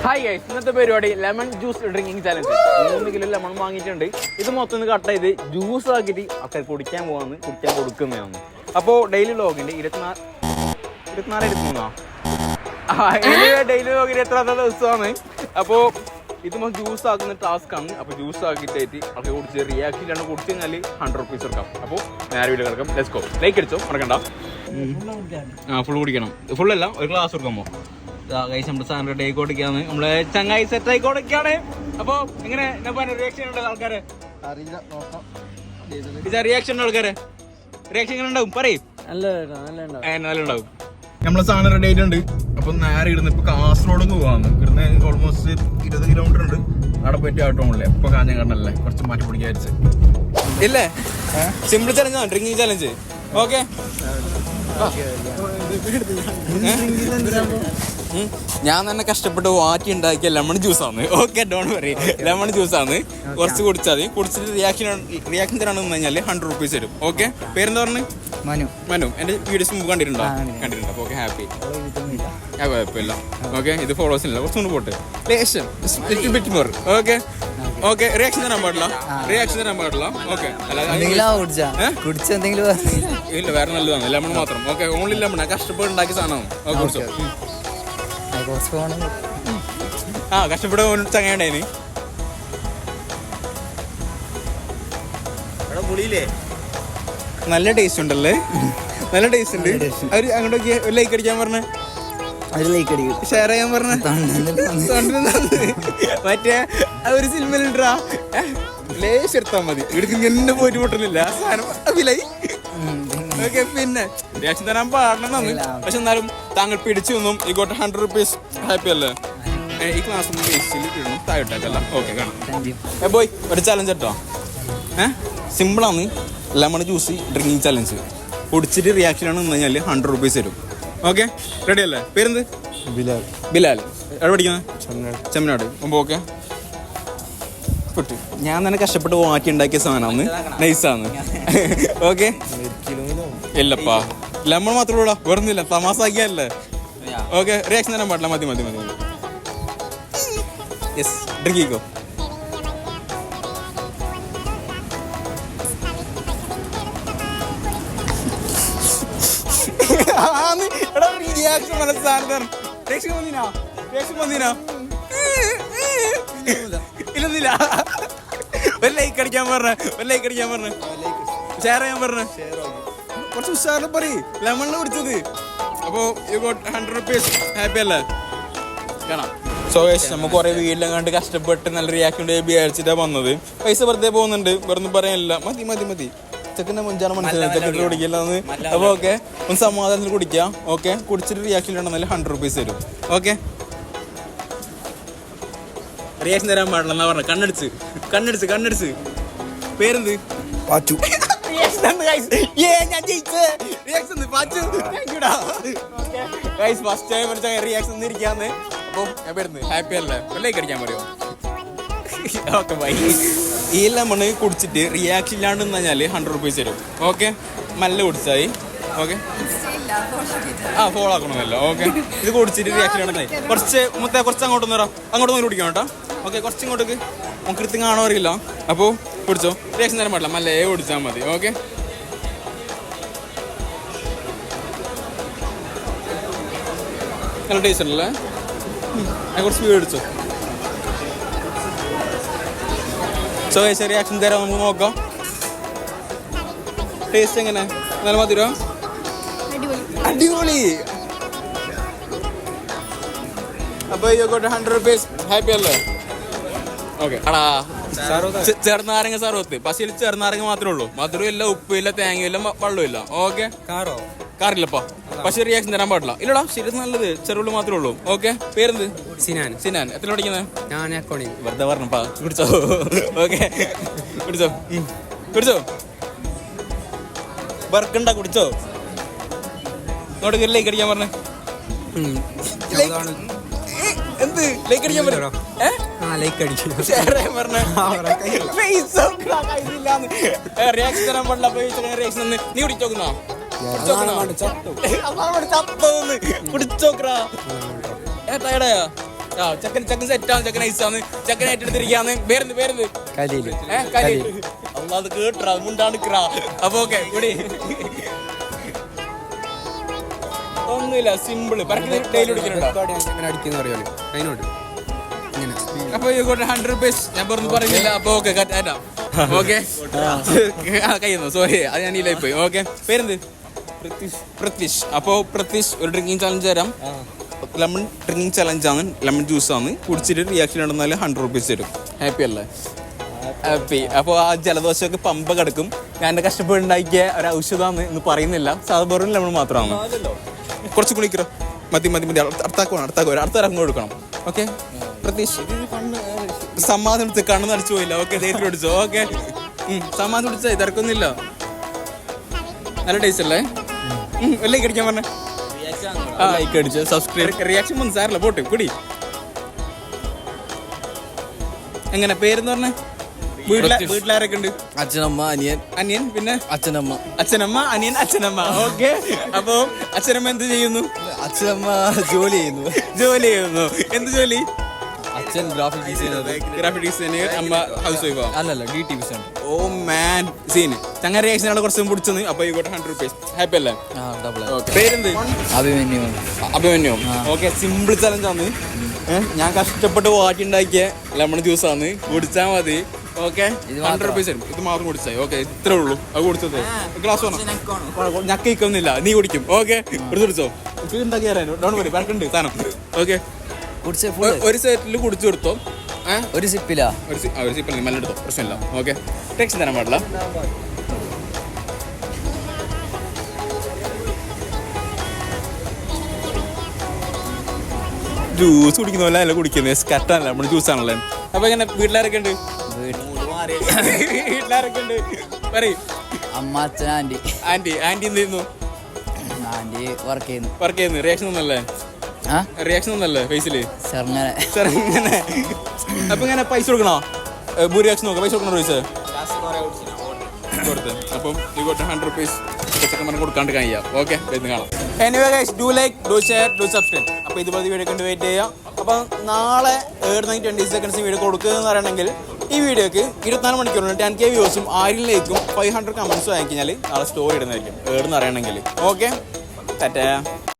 Hi guys, ഇന്നത്തെ പരിപാടി lemon juice drinking challenge. 3 kilo lemon വാങ്ങിയിട്ടുണ്ട്. ഇത് മൊത്തം കട്ട് ചെയ്ത് ജ്യൂസ് ആക്കിയിട്ട് ഒക്കെ കുടിക്കാൻ കൊടുക്കുന്നതാണ്. അപ്പോൾ ഡെയിലി വ്ളോഗിൻ്റെ 24 ഡെയിലി വ്ളോഗിൻ്റെ എത്ര ദിവസമാണ്. അപ്പോൾ ഇത് ജ്യൂസ് ആക്കുന്ന ടാസ്ക് ആണ്. അപ്പോൾ ജ്യൂസ് ആക്കിയിട്ട് ഒക്കെ കുടിച്ച് റിയാക്ട് കുടിച്ച് കഴിഞ്ഞാൽ 100 rupees എടുക്കാം. അപ്പോൾ നേരെ വീട്ടിൽ കിടക്കാം. Let's go. ലൈക്ക് അടിച്ചോ, മറക്കണ്ട. ഫുൾ കുടിക്കണം. ഫുള്ളല്ല, ഒരു ഗ്ലാസ് കൊടുക്കുമ്പോ ഗൈസ് നമ്മുടെ സാറിന്റെ ടേക്ക് കൊടുക്കാണ്. നമ്മളെ ചങ്ങായി സെറ്റ് ആയി കൊടുക്കാണ്. അപ്പൊ എങ്ങനെ റിയാക്ഷൻ ഉണ്ട് ആൾക്കാരെ? റിയാക്ഷൻ ആൾക്കാരെ റിയാക്ഷൻ എങ്ങനെ ഉണ്ടാവും? പറയും. നല്ല ഉണ്ടാവും. നമ്മളെ സാധനം റെഡി ആയിട്ടുണ്ട്. അപ്പൊ നേരെ ഇടുന്ന ഇപ്പൊ കാസർഗോഡ് പോവാന്ന്. ഇവിടുന്ന് ഓൾമോസ്റ്റ് 20 കിലോമീറ്റർ ഉണ്ട്. അവിടെ പറ്റി ആട്ടോണല്ലേ. ഇപ്പൊ കാഞ്ഞങ്ങാടല്ലേ, കുറച്ച് മാറ്റി പിടിക്കാൻ വെച്ച് ഇല്ലേ. Simple challenge, drinking challenge. Okay, ഞാൻ തന്നെ കഷ്ടപ്പെട്ട് വാറ്റി ഉണ്ടാക്കിയ ലെമൺ ജ്യൂസാണ്. ഓക്കെ, ഡോണ്ട് വറി, ലെമൺ ജ്യൂസാണ്. കുറച്ച് കുടിച്ചാൽ മതി. കുടിച്ചിട്ട് റിയാക്ഷൻ തരാണെന്ന് കഴിഞ്ഞാൽ 100 rupees തരും. ഓക്കെ, പേരെന്താ പറഞ്ഞു? മനു. എന്റെ വീഡിയോസ് മുമ്പ് കണ്ടിട്ടുണ്ടോ? കണ്ടിട്ടുണ്ട്. Okay, happy. കുഴപ്പമില്ല. ഓക്കെ, ഇത് ഫോളോവേഴ്സില്ല, കുറച്ചുകൊണ്ട് പോട്ടെ. ഓക്കെ, റിയാക്ഷൻ തരാൻ പാടില്ല. ഓക്കെ, ഇല്ല, വേറെ നല്ലതാണ്. ലെമൺ മാത്രം. Okay, only lemon. കഷ്ടപ്പെട്ട് ഉണ്ടാക്കിയ സാധനമാണ്. ഓക്കെ, കുടിച്ചോ. കഷ്ടപ്പെട്ട് ചങ്ങയുണ്ടായിന്. നല്ല ടേസ്റ്റ് ഉണ്ടല്ലേ? നല്ല ടേസ്റ്റ് ഉണ്ട്. അവര് അങ്ങോട്ടേക്ക് ഒരു ലൈക്ക് അടിക്കാൻ പറഞ്ഞ, ഷെയർ ചെയ്യാൻ പറഞ്ഞ. മറ്റേ ഒരു സിനിമയിലുണ്ടാ ലേശം എടുത്താൽ മതി. ഇവിടേക്ക് ഇങ്ങനെ പോയിട്ട് പൊട്ടുന്നില്ല സാധനം. ഓക്കെ, പിന്നെ റിയാക്ഷൻ തരാൻ പാടണമെന്ന്. പക്ഷെ എന്നാലും താങ്കൾ പിടിച്ചു നിന്നും ഈ ഗോട്ട് 100 rupees. ഹാപ്പി അല്ലേ? ഈ ക്ലാസ് ഒന്നും വേസ്റ്റിൽ ഇടണം, താഴോട്ടല്ല. ഓക്കെ, കാണാം. ബോയ്, ഒരു ചലഞ്ച് കേട്ടോ. സിമ്പിളാണ്. Lemon juice drinking challenge. കുടിച്ചിട്ട് റിയാക്ഷൻ ആണ് നിന്ന് കഴിഞ്ഞാൽ 100 rupees തരും. ഓക്കെ, റെഡി അല്ലേ? പേരെന്ത്? ബിലാൽ. എവിടെ പഠിക്കുന്നത്? ചെമ്മനാട്. അപ്പോൾ ഓക്കെ, ഞാൻ തന്നെ കഷ്ടപ്പെട്ട് വാറ്റി ഉണ്ടാക്കിയ സാധനമാണ്. നൈസാണ്. ഓക്കെ, ഇല്ലപ്പാ, ലെമൺ മാത്രമേ ഉള്ളൂ, വേറൊന്നുമില്ല. തമാസാക്കിയല്ലേ? ഓക്കെ, റിയാക്ഷൻ തരാൻ പാടില്ല. മതി. യെസ്, ഡ്രിങ്ക് ചെയ്തോ. ഇല്ലെന്നില്ല. ഒരു ലൈക്ക് അടിക്കാൻ പറഞ്ഞ, ഷെയർ ചെയ്യാൻ പറഞ്ഞ. കുറച്ച് ഉഷാറിൽ പറയും. ലെമണിൽ കുടിച്ചത്. അപ്പോ യു ഗോട്ട് 100 rupees. ഹാപ്പി അല്ലേ? കാണാം. സോ നമുക്ക് കുറെ വീട്ടിലും കണ്ട് കഷ്ടപ്പെട്ട് നല്ല റിയാക്ഷൻ വിചാരിച്ചിട്ടാ വന്നത്. പൈസ വെറുതെ പോകുന്നുണ്ട്, വെറുതെ പറയാനില്ല. മതി. ചെക്കൻ്റെ മുഞ്ചാണ് മനസ്സിലായി, ചെക്കൻ്റെ കുടിക്കില്ലെന്ന്. അപ്പോൾ ഓക്കെ, ഒന്ന് സമാധാനത്തിൽ കുടിക്കാം. ഓക്കെ, കുടിച്ചിട്ട് റിയാക്ഷൻ ഉണ്ടെന്നാലും 100 rupees തരും. ഓക്കെ, റിയാക്ഷൻ തരാൻ പാടില്ല എന്നാ പറഞ്ഞ. കണ്ണടിച്ച്. പേരെന്ത്? പാച്ചു. ഫസ്റ്റ് ടൈം റിയാക്ഷൻ ഇരിക്കാന്ന്. അപ്പോൾ ഞാൻ പേരുന്ന് ഹാപ്പി അല്ലേ? ലൈക്ക് അടിക്കാൻ പറയുമോ? Okay, bye. ഈ ലെമണ് കുടിച്ചിട്ട് റിയാക്ഷൻ ഇല്ലാണ്ട് കഴിഞ്ഞാൽ 100 rupees തരും. ഓക്കെ, നല്ല കുടിച്ചായി. ഓക്കെ, ഫോളോ ആക്കണമല്ലോ. ഓക്കെ, ഇത് കുടിച്ചിട്ട് റിയാക്ഷൻ ഇല്ലാണ്ടായി. കുറച്ച് അങ്ങോട്ടൊന്നും കുടിക്കണം കേട്ടോ. ഓക്കെ, കുറച്ച് ഇങ്ങോട്ടേക്ക് നമുക്ക് കൃത്യം കാണാൻ അറിയില്ല. അപ്പോൾ കുടിച്ചോ. റിയാക്ഷൻ തരാൻ പാടില്ല, മല്ലേ കുടിച്ചാൽ മതി. ഓക്കെ, നല്ല ടേസ്റ്റ് ഉണ്ടല്ലേ? കുറച്ച് സ്പീഡ് അടിച്ചോ. സോ റിയാക്ഷൻ തരാം, നമുക്ക് നോക്കാം. ടേസ്റ്റ് എങ്ങനെ? നല്ല മധുരം? അടിപൊളി. അപ്പൊ 100 rupees. ഹാപ്പി അല്ലേ? ഓക്കെ, ചെറുനാരങ്ങ സർവത്ത്. പക്ഷേ ചെറുനാരങ്ങ മാത്രമേ ഉള്ളൂ. മധുരം ഇല്ല, ഉപ്പില്ല, തേങ്ങയില്ല, വെള്ളമില്ല. ഓക്കെ, കാറില്ലപ്പാ. പക്ഷെ റിയാക്ഷൻ തരാൻ പാടില്ല. ഇല്ലടാ, ശരി, നല്ലത് ചെറുള്ളൂ മാത്രമേ ഉള്ളൂ. ഓക്കെ, പേരെന്ത്? സിനാൻ. എത്ര പഠിക്കുന്നത്? ഞാൻ അക്കൗണ്ടിങ്. വെറുതെ പറഞ്ഞപ്പാ. കുടിച്ചോ. ഓക്കെ, കുടിച്ചോ. വർക്കുണ്ടാ, കുടിച്ചോ. ഇങ്ങോട്ട് ലൈക്ക് അടിക്കാൻ പറഞ്ഞേ. എന്ത് ലൈക്ക് അടിക്കാൻ പറഞ്ഞു? റിയാക്ഷൻ തരാൻ പാടില്ല. റിയാക്ഷൻ നീ കുടിച്ചോക്കുന്നോ? കുടിച്ചോക്രാ. ടയർഡായോ? ചെക്കൻ സെറ്റാണ്, ചെക്കൻ ഐസാണ്, ചെക്കൻ ഏറ്റെടുത്തിരിക്കാന്ന്. പേരുന്ന് അല്ലാതെ കേട്ടാ മുണ്ടാണ് ക്രാ. അപ്പൊ ഓക്കെ കൂടി ഒന്നുമില്ല, സിമ്പിള്. ഡെയിലി കുടിക്കുന്നുണ്ടോ? അപ്പൊ 100 rupees ഞാൻ പറഞ്ഞു പറയുന്നില്ല. അപ്പൊ ഓക്കെ ഓക്കെ കഴിയുന്നു. സോറി, അത് ഞാൻ ഈ പോയി. ഓക്കെ പേരെന്ത്? പ്രത്യഷ്. അപ്പോ പ്രത്യഷ് ഒരു ഡ്രിങ്കിങ് ചലഞ്ച് തരാം. ലെമൺ ഡ്രിങ്കിങ് ചലഞ്ചാണ്, ലെമൺ ജ്യൂസാണ്. കുടിച്ചിട്ട് റിയാക്ഷൻ ഉണ്ടെന്നാൽ 100 rupees തരും. ഹാപ്പി അല്ലേ? ഹാപ്പി. അപ്പോൾ ആ ജലദോഷമൊക്കെ പമ്പ കിടക്കും. ഞാൻ എൻ്റെ കഷ്ടപ്പെട്ടുണ്ടാക്കിയ ഒരു ഔഷധമാണ് എന്ന് പറയുന്നില്ല. സാധാരണ ലെമൺ മാത്രമാണ്. കുറച്ച് കുളിക്കറോ? മതി. അടുത്ത അങ്ങ് കൊടുക്കണം. ഓക്കെ പ്രതീഷ് സമ്മാനം എടുത്ത് കണ്ണു നടിച്ചു പോയില്ല. ഓക്കെ ധൈര്യം പിടിച്ചോ. ഓക്കെ സമ്മാനം പിടിച്ചാ തിരക്കൊന്നുമില്ല. നല്ല ടേസ്റ്റ് അല്ലേ? എല്ലാം കടിക്കാൻ പറഞ്ഞ കടിച്ചു. സബ്സ്ക്രൈബ് റിയാക്ഷൻ വന്നു സാറില്ല. പോട്ട് കുടി. എങ്ങനെ പേരെന്ന് പറഞ്ഞ? വീട്ടിലാരൊക്കെ ഉണ്ട്? അച്ഛനമ്മ, അനിയൻ പിന്നെ അച്ഛനമ്മ, അനിയൻ, അച്ഛനമ്മ. ഓക്കെ. അപ്പൊ അച്ഛനമ്മ എന്ത് ചെയ്യുന്നു? അച്ഛനമ്മ ജോലി ചെയ്യുന്നു. എന്ത് ജോലി? അച്ഛൻ ഗ്രാഫിക് ഡിസൈനർ, അമ്മ ഹൗസ് വൈഫ്. അല്ലല്ല DTV centre. Oh man scene ചങ്ങ റിയാക്ഷനാണ് കുറച്ചും പിടിച്ചത്. അപ്പൊ 100 rupees. ഹാപ്പി അല്ലേ? പേരെന്ത്? അഭിമന്യു. ഓക്കെ സിമ്പിൾ ചലഞ്ചാണ്. ഞാൻ കഷ്ടപ്പെട്ട് വാട്ടിണ്ടാക്കിയ ലെമൺ ജ്യൂസാണ്. കുടിച്ചാ മതി. ഓക്കെ 100 rupees തരും. ഇത് മാത്രം കുടിച്ചായി. ഓക്കെ ഇത്രേ ഉള്ളൂ. അത് കുടിച്ചത് ഗ്ലാസ് വേണം. ഞക്കൊന്നുമില്ല, നീ കുടിക്കും. ഓക്കെ കുടിച്ചോ. ഉണ്ടാക്കിയാലോ ഡൗൺ വരും വരക്കുണ്ട് സാധനം. ഓക്കെ ഒരു സെറ്റിൽ കുടിച്ചു കൊടുത്തോ. ഒരു സിപ്പില്ല മെല്ലെ എടുത്തോ, പ്രശ്നമില്ല. ഓക്കെ ടെക്സ്റ്റ് തരാൻ പാടില്ല. ജ്യൂസ് കുടിക്കുന്ന പോലെ അല്ല കുടിക്കുന്നത്. സ്കറ്റാണല്ലോ നമ്മുടെ ജ്യൂസാണല്ലേ. അപ്പൊ എങ്ങനെ വീട്ടിലാരൊക്കെ ഉണ്ട്? വീട്ടിലാരൊക്കെ ഉണ്ട് പറയും. അമ്മ, അച്ഛൻ, ആന്റി എന്ത് ചെയ്യുന്നു? വർക്ക് ചെയ്യുന്നു. റിയാക്ഷൻ ഒന്നല്ലേ? റിയാക്ഷൻ ഒന്നല്ലേ ഫേസില്? ചെറുങ്ങനെ. അപ്പൊ ഇങ്ങനെ പൈസ കൊടുക്കണോ? റിയാക്ഷൻ നോക്കാം. പൈസ കൊടുക്കണോ? പൈസ കൊടുത്ത്. അപ്പം 100 rupees കൊടുക്കാണ്ട് കഴിയാം. ഓക്കെ കാണാം. Anyway guys, do like, do share, do subscribe. അപ്പോൾ ഇതുപോലെ വീഡിയോ കണ്ട് വെയിറ്റ് ചെയ്യാം. അപ്പം നാളെ 20 seconds വീഡിയോ കൊടുക്കുക എന്ന് പറയണമെങ്കിൽ ഈ വീഡിയോക്ക് 24 മണിക്കൂറിന് 10K വ്യൂസും 1000 ലൈക്കും 500 കമൻസും ആയി കഴിഞ്ഞാൽ നാളെ സ്റ്റോറി ഇടുന്നതായിരിക്കും. ഏടെന്ന് അറിയണമെങ്കിൽ. ഓക്കെ ടാറ്റാ.